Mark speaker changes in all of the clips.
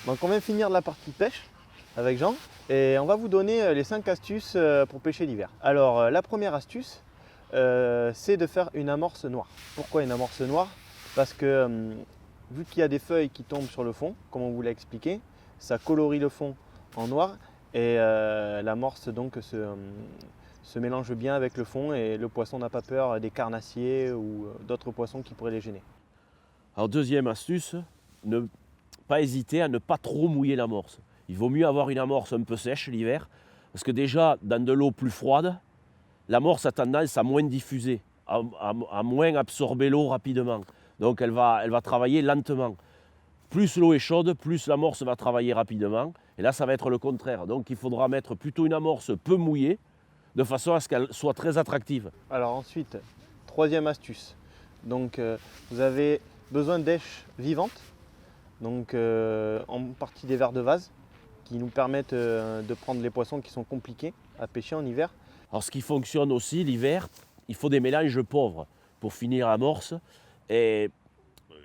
Speaker 1: Donc on vient finir la partie pêche avec Jean et on va vous donner les 5 astuces pour pêcher l'hiver. Alors la première astuce, c'est de faire une amorce noire. Pourquoi une amorce noire? Parce que vu qu'il y a des feuilles qui tombent sur le fond, comme on vous l'a expliqué, ça colorie le fond en noir et l'amorce donc se mélange bien avec le fond et le poisson n'a pas peur des carnassiers ou d'autres poissons qui pourraient les gêner.
Speaker 2: Alors deuxième astuce, ne pas hésiter à ne pas trop mouiller l'amorce. Il vaut mieux avoir une amorce un peu sèche l'hiver, parce que déjà dans de l'eau plus froide, l'amorce a tendance à moins diffuser, à moins absorber l'eau rapidement. Donc elle va travailler lentement. Plus l'eau est chaude, plus l'amorce va travailler rapidement. Et là, ça va être le contraire. Donc il faudra mettre plutôt une amorce peu mouillée, de façon à ce qu'elle soit très attractive.
Speaker 1: Alors ensuite, troisième astuce. Donc vous avez besoin d'èches vivantes, donc en partie des vers de vase, qui nous permettent de prendre les poissons qui sont compliqués à pêcher en hiver.
Speaker 2: Alors ce qui fonctionne aussi l'hiver, il faut des mélanges pauvres pour finir l'amorce. Et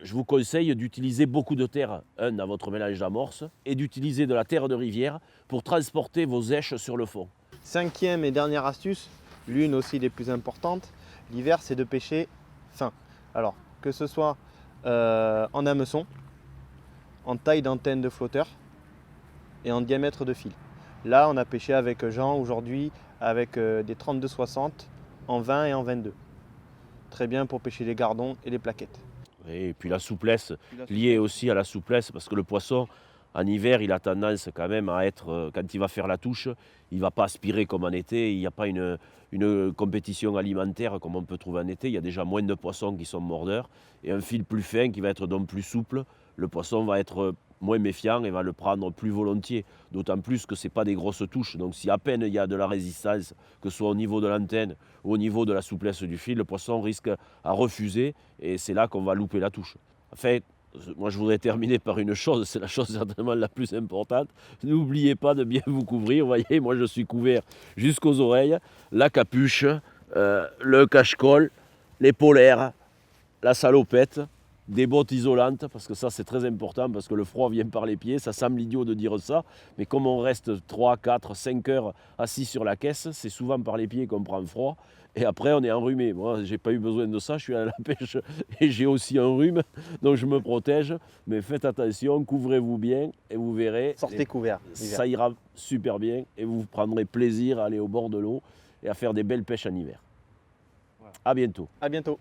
Speaker 2: je vous conseille d'utiliser beaucoup de terre, dans votre mélange d'amorce, et d'utiliser de la terre de rivière pour transporter vos èches sur le fond.
Speaker 1: Cinquième et dernière astuce, l'une aussi des plus importantes, l'hiver, c'est de pêcher fin. Alors que ce soit en hameçon, en taille d'antenne de flotteur et en diamètre de fil. Là, on a pêché avec Jean aujourd'hui avec des 32-60 en 20 et en 22. Très bien pour pêcher les gardons et les plaquettes.
Speaker 2: Et puis la souplesse, liée aussi à la souplesse, parce que le poisson, en hiver, il a tendance quand même à être, quand il va faire la touche, il ne va pas aspirer comme en été, il n'y a pas une compétition alimentaire comme on peut trouver en été, il y a déjà moins de poissons qui sont mordeurs, et un fil plus fin qui va être donc plus souple, le poisson va être moins méfiant et va le prendre plus volontiers, d'autant plus que ce n'est pas des grosses touches, donc si à peine il y a de la résistance, que ce soit au niveau de l'antenne ou au niveau de la souplesse du fil, le poisson risque à refuser, et c'est là qu'on va louper la touche. En fait, moi, je voudrais terminer par une chose, c'est la chose certainement la plus importante. N'oubliez pas de bien vous couvrir. Vous voyez, moi, je suis couvert jusqu'aux oreilles, la capuche, le cache-col, les polaires, la salopette, des bottes isolantes, parce que ça, c'est très important, parce que le froid vient par les pieds. Ça semble idiot de dire ça, mais comme on reste 3, 4, 5 heures assis sur la caisse, c'est souvent par les pieds qu'on prend froid. Et après, on est enrhumé. Moi, je n'ai pas eu besoin de ça, je suis à la pêche et j'ai aussi un rhume, donc je me protège. Mais faites attention, couvrez-vous bien et vous verrez.
Speaker 1: Sortez couvert.
Speaker 2: Ça ira super bien et vous prendrez plaisir à aller au bord de l'eau et à faire des belles pêches en hiver. Voilà. À bientôt.
Speaker 1: À bientôt.